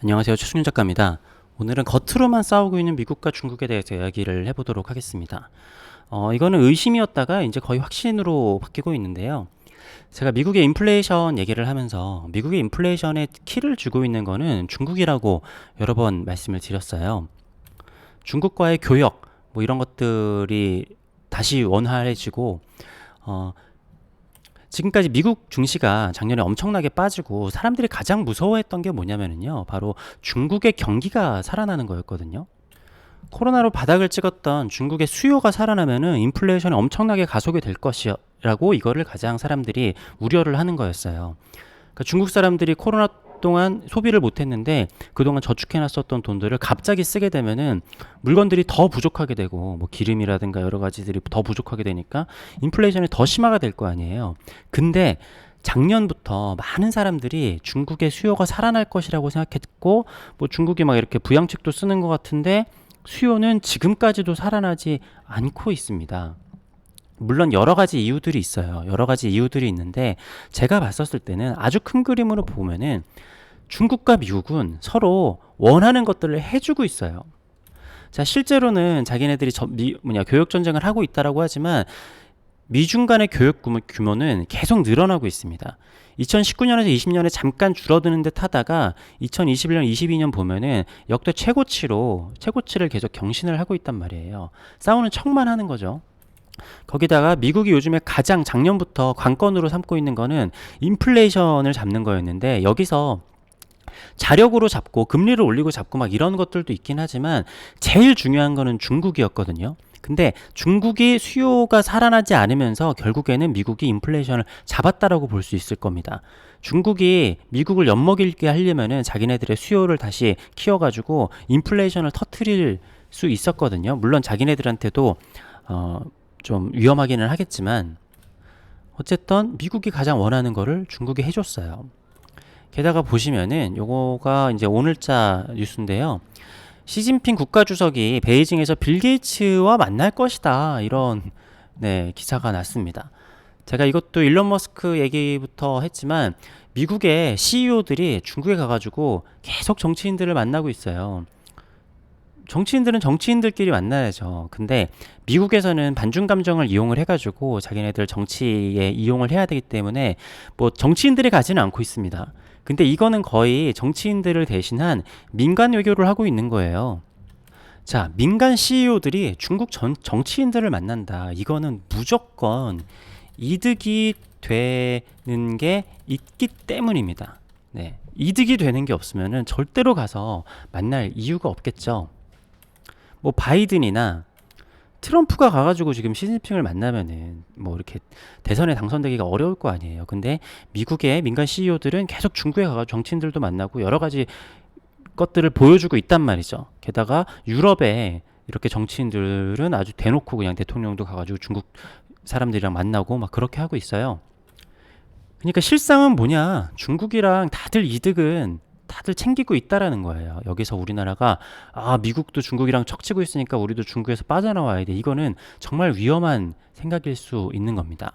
안녕하세요. 최승윤 작가입니다. 오늘은 겉으로만 싸우고 있는 미국과 중국에 대해서 이야기를 해보도록 하겠습니다. 이거는 의심이었다가 이제 거의 확신으로 바뀌고 있는데요. 제가 미국의 인플레이션 얘기를 하면서 미국의 인플레이션의 키를 쥐고 있는 거는 중국이라고 여러 번 말씀을 드렸어요. 중국과의 교역, 뭐 이런 것들이 다시 원활해지고, 어, 지금까지 미국 증시가 작년에 엄청나게 빠지고 사람들이 가장 무서워했던 게 뭐냐면요. 바로 중국의 경기가 살아나는 거였거든요. 코로나로 바닥을 찍었던 중국의 수요가 살아나면은 인플레이션이 엄청나게 가속이 될 것이라고 이거를 가장 사람들이 우려를 하는 거였어요. 그러니까 중국 사람들이 코로나 동안 소비를 못했는데 그동안 저축해놨었던 돈들을 갑자기 쓰게 되면은 물건들이 더 부족하게 되고 뭐 기름이라든가 여러 가지들이 더 부족하게 되니까 인플레이션이 더 심화가 될 거 아니에요. 근데 작년부터 많은 사람들이 중국의 수요가 살아날 것이라고 생각했고 뭐 중국이 막 이렇게 부양책도 쓰는 것 같은데 수요는 지금까지도 살아나지 않고 있습니다. 물론 여러 가지 이유들이 있어요. 여러 가지 이유들이 있는데 제가 봤었을 때는 아주 큰 그림으로 보면은 중국과 미국은 서로 원하는 것들을 해주고 있어요. 자, 실제로는 자기네들이 교역 전쟁을 하고 있다라고 하지만 미중 간의 교역 규모는 계속 늘어나고 있습니다. 2019년에서 20년에 잠깐 줄어드는 듯 하다가 2021년, 22년 보면은 역대 최고치를 계속 경신을 하고 있단 말이에요. 싸우는 척만 하는 거죠. 거기다가 미국이 요즘에 가장 작년부터 관건으로 삼고 있는 거는 인플레이션을 잡는 거였는데 여기서 자력으로 잡고 금리를 올리고 잡고 막 이런 것들도 있긴 하지만 제일 중요한 거는 중국이었거든요. 근데 중국이 수요가 살아나지 않으면서 결국에는 미국이 인플레이션을 잡았다라고 볼 수 있을 겁니다. 중국이 미국을 엿먹이게 하려면은 자기네들의 수요를 다시 키워가지고 인플레이션을 터트릴 수 있었거든요. 물론 자기네들한테도 좀 위험하기는 하겠지만 어쨌든 미국이 가장 원하는 거를 중국이 해줬어요. 게다가 보시면은 요거가 이제 오늘자 뉴스인데요. 시진핑 국가주석이 베이징에서 빌 게이츠와 만날 것이다. 이런 기사가 났습니다. 제가 이것도 일론 머스크 얘기부터 했지만 미국의 CEO들이 중국에 가가지고 계속 정치인들을 만나고 있어요. 정치인들은 정치인들끼리 만나야죠. 근데 미국에서는 반중 감정을 이용을 해가지고 자기네들 정치에 이용을 해야 되기 때문에 뭐 정치인들이 가지는 않고 있습니다. 근데 이거는 거의 정치인들을 대신한 민간 외교를 하고 있는 거예요. 자, 민간 CEO들이 중국 정치인들을 만난다. 이거는 무조건 이득이 되는 게 있기 때문입니다. 네. 이득이 되는 게 없으면은 절대로 가서 만날 이유가 없겠죠. 뭐 바이든이나 트럼프가 가가지고 지금 시진핑을 만나면은 뭐 이렇게 대선에 당선되기가 어려울 거 아니에요. 근데 미국의 민간 CEO들은 계속 중국에 가가지고 정치인들도 만나고 여러 가지 것들을 보여주고 있단 말이죠. 게다가 유럽에 이렇게 정치인들은 아주 대놓고 그냥 대통령도 가가지고 중국 사람들이랑 만나고 막 그렇게 하고 있어요. 그러니까 실상은 뭐냐? 중국이랑 다들 챙기고 있다라는 거예요. 여기서 우리나라가 미국도 중국이랑 척치고 있으니까 우리도 중국에서 빠져나와야 돼. 이거는 정말 위험한 생각일 수 있는 겁니다.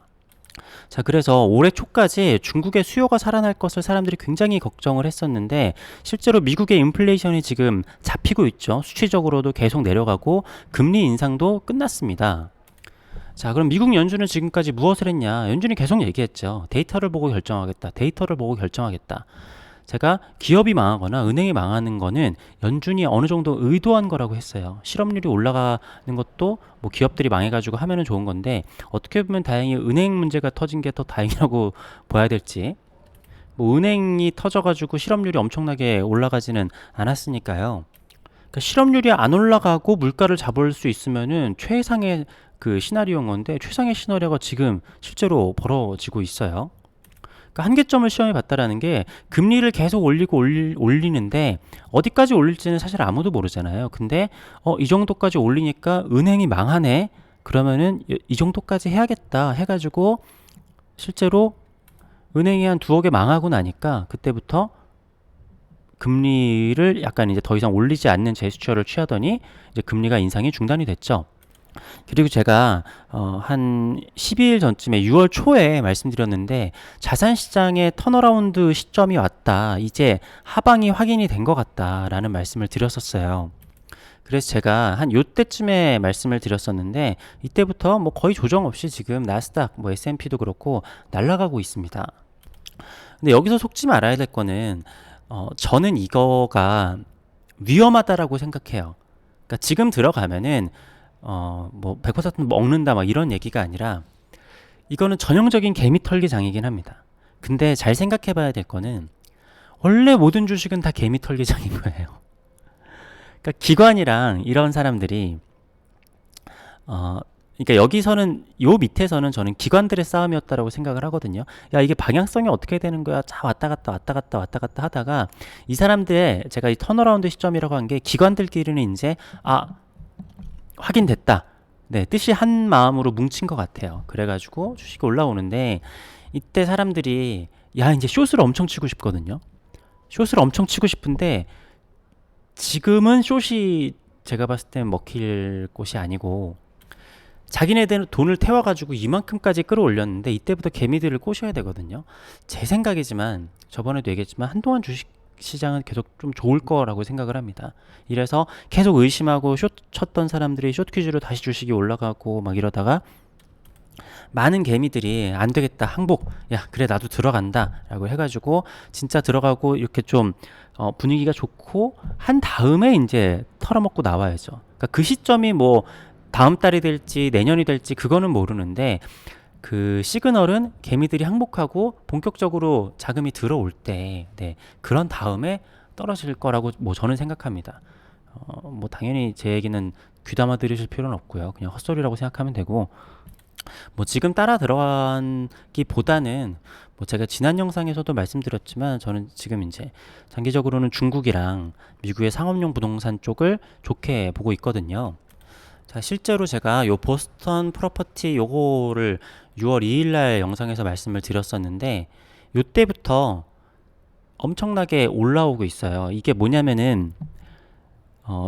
자, 그래서 올해 초까지 중국의 수요가 살아날 것을 사람들이 굉장히 걱정을 했었는데 실제로 미국의 인플레이션이 지금 잡히고 있죠. 수치적으로도 계속 내려가고 금리 인상도 끝났습니다. 자, 그럼 미국 연준은 지금까지 무엇을 했냐? 연준이 계속 얘기했죠. 데이터를 보고 결정하겠다. 데이터를 보고 결정하겠다. 제가 기업이 망하거나 은행이 망하는 거는 연준이 어느 정도 의도한 거라고 했어요. 실업률이 올라가는 것도 뭐 기업들이 망해가지고 하면은 좋은 건데 어떻게 보면 다행히 은행 문제가 터진 게 더 다행이라고 봐야 될지. 뭐 은행이 터져가지고 실업률이 엄청나게 올라가지는 않았으니까요. 그러니까 실업률이 안 올라가고 물가를 잡을 수 있으면은 최상의 그 시나리오인 건데 최상의 시나리오가 지금 실제로 벌어지고 있어요. 그러니까 한계점을 시험해 봤다라는 게 금리를 계속 올리는데 어디까지 올릴지는 사실 아무도 모르잖아요. 근데 이 정도까지 올리니까 은행이 망하네. 그러면은 이 정도까지 해야겠다 해가지고 실제로 은행이 한 두어 개 망하고 나니까 그때부터 금리를 약간 이제 더 이상 올리지 않는 제스처를 취하더니 이제 금리가 인상이 중단이 됐죠. 그리고 제가 한 12일 전쯤에 6월 초에 말씀드렸는데 자산 시장의 턴어라운드 시점이 왔다. 이제 하방이 확인이 된 것 같다라는 말씀을 드렸었어요. 그래서 제가 한 요때쯤에 말씀을 드렸었는데 이때부터 뭐 거의 조정 없이 지금 나스닥, 뭐 S&P도 그렇고 날아가고 있습니다. 근데 여기서 속지 말아야 될 거는 저는 이거가 위험하다라고 생각해요. 그러니까 지금 들어가면은 뭐 100% 먹는다 막 이런 얘기가 아니라 이거는 전형적인 개미 털기 장이긴 합니다. 근데 잘 생각해 봐야 될 거는 원래 모든 주식은 다 개미 털기 장인 거예요. 그러니까 기관이랑 이런 사람들이 어 그러니까 여기서는 요 밑에서는 저는 기관들의 싸움이었다라고 생각을 하거든요. 야, 이게 방향성이 어떻게 되는 거야? 자, 왔다 갔다 왔다 갔다 왔다 갔다 하다가 이 사람들의 제가 이 턴어라운드 시점이라고 한 게 기관들끼리는 이제 확인됐다. 네, 뜻이 한 마음으로 뭉친 것 같아요. 그래가지고 주식이 올라오는데 이때 사람들이 야, 이제 숏을 엄청 치고 싶거든요. 숏을 엄청 치고 싶은데 지금은 숏이 제가 봤을 때 먹힐 곳이 아니고 자기네들 돈을 태워가지고 이만큼까지 끌어올렸는데 이때부터 개미들을 꼬셔야 되거든요. 제 생각이지만 저번에도 얘기했지만 한동안 주식 시장은 계속 좀 좋을 거라고 생각을 합니다. 이래서 계속 의심하고 숏 쳤던 사람들이 숏 퀴즈로 다시 주식이 올라가고 막 이러다가 많은 개미들이 안 되겠다 항복, 야 그래 나도 들어간다 라고 해가지고 진짜 들어가고 이렇게 좀 분위기가 좋고 한 다음에 이제 털어먹고 나와야죠. 그러니까 그 시점이 뭐 다음 달이 될지 내년이 될지 그거는 모르는데 그 시그널은 개미들이 항복하고 본격적으로 자금이 들어올 때, 네, 그런 다음에 떨어질 거라고 뭐 저는 생각합니다. 뭐 당연히 제 얘기는 귀담아 들으실 필요는 없고요. 그냥 헛소리라고 생각하면 되고 뭐 지금 따라 들어간기보다는 뭐 제가 지난 영상에서도 말씀드렸지만 저는 지금 이제 장기적으로는 중국이랑 미국의 상업용 부동산 쪽을 좋게 보고 있거든요. 자, 실제로 제가 요 보스턴 프로퍼티 요거를 6월 2일 날 영상에서 말씀을 드렸었는데 요때부터 엄청나게 올라오고 있어요. 이게 뭐냐면은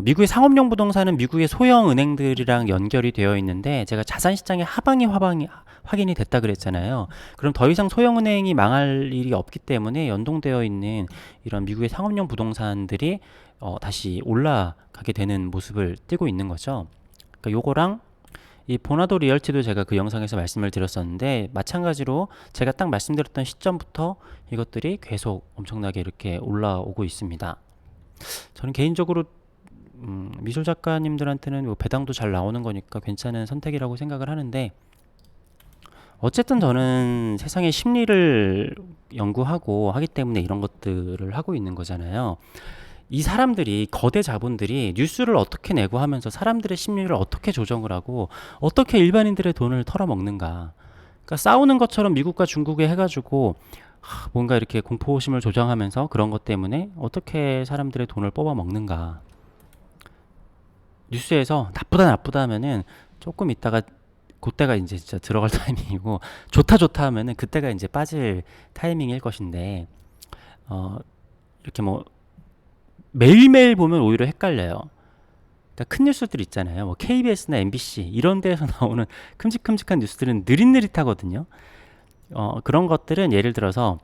미국의 상업용 부동산은 미국의 소형 은행들이랑 연결이 되어 있는데 제가 자산시장의 하방이 확인이 됐다 그랬잖아요. 그럼 더 이상 소형 은행이 망할 일이 없기 때문에 연동되어 있는 이런 미국의 상업용 부동산들이 다시 올라가게 되는 모습을 띠고 있는 거죠. 그러니까 요거랑 이 보나도 리얼티도 제가 그 영상에서 말씀을 드렸었는데 마찬가지로 제가 딱 말씀드렸던 시점부터 이것들이 계속 엄청나게 이렇게 올라오고 있습니다. 저는 개인적으로 미술 작가님들한테는 뭐 배당도 잘 나오는 거니까 괜찮은 선택이라고 생각을 하는데 어쨌든 저는 세상의 심리를 연구하고 하기 때문에 이런 것들을 하고 있는 거잖아요. 이 사람들이 거대 자본들이 뉴스를 어떻게 내고 하면서 사람들의 심리를 어떻게 조정을 하고 어떻게 일반인들의 돈을 털어먹는가. 그러니까 싸우는 것처럼 미국과 중국에 해가지고 뭔가 이렇게 공포심을 조장하면서 그런 것 때문에 어떻게 사람들의 돈을 뽑아 먹는가. 뉴스에서 나쁘다 나쁘다 하면은 조금 있다가 그때가 이제 진짜 들어갈 타이밍이고 좋다 좋다 하면은 그때가 이제 빠질 타이밍일 것인데 이렇게 뭐 매일매일 보면 오히려 헷갈려요. 그러니까 큰 뉴스들 있잖아요. 뭐 KBS나 MBC 이런 데에서 나오는 큼직큼직한 뉴스들은 느릿느릿하거든요. 그런 것들은 예를 들어서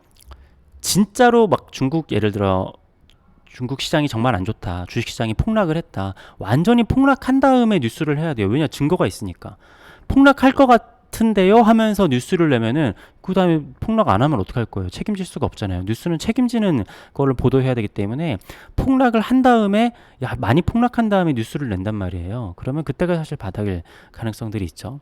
진짜로 막 중국 예를 들어 중국 시장이 정말 안 좋다. 주식 시장이 폭락을 했다. 완전히 폭락한 다음에 뉴스를 해야 돼요. 왜냐 증거가 있으니까. 폭락할 것 같은데요 하면서 뉴스를 내면은 그 다음에 폭락 안 하면 어떡할 거예요. 책임질 수가 없잖아요. 뉴스는 책임지는 거를 보도해야 되기 때문에 폭락을 한 다음에 많이 폭락한 다음에 뉴스를 낸단 말이에요. 그러면 그때가 사실 바닥일 가능성들이 있죠.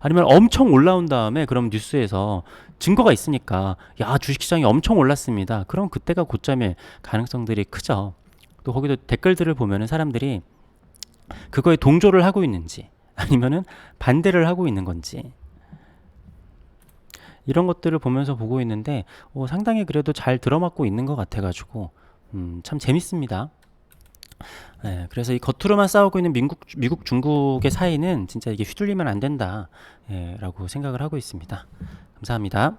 아니면 엄청 올라온 다음에 그럼 뉴스에서 증거가 있으니까 주식시장이 엄청 올랐습니다. 그럼 그때가 고점일 가능성들이 크죠. 또 거기도 댓글들을 보면은 사람들이 그거에 동조를 하고 있는지 아니면은 반대를 하고 있는 건지 이런 것들을 보면서 보고 있는데 상당히 그래도 잘 들어맞고 있는 것 같아가지고 참 재밌습니다. 네, 그래서 이 겉으로만 싸우고 있는 미국, 중국의 사이는 진짜 이게 휘둘리면 안 된다, 라고 생각을 하고 있습니다. 감사합니다.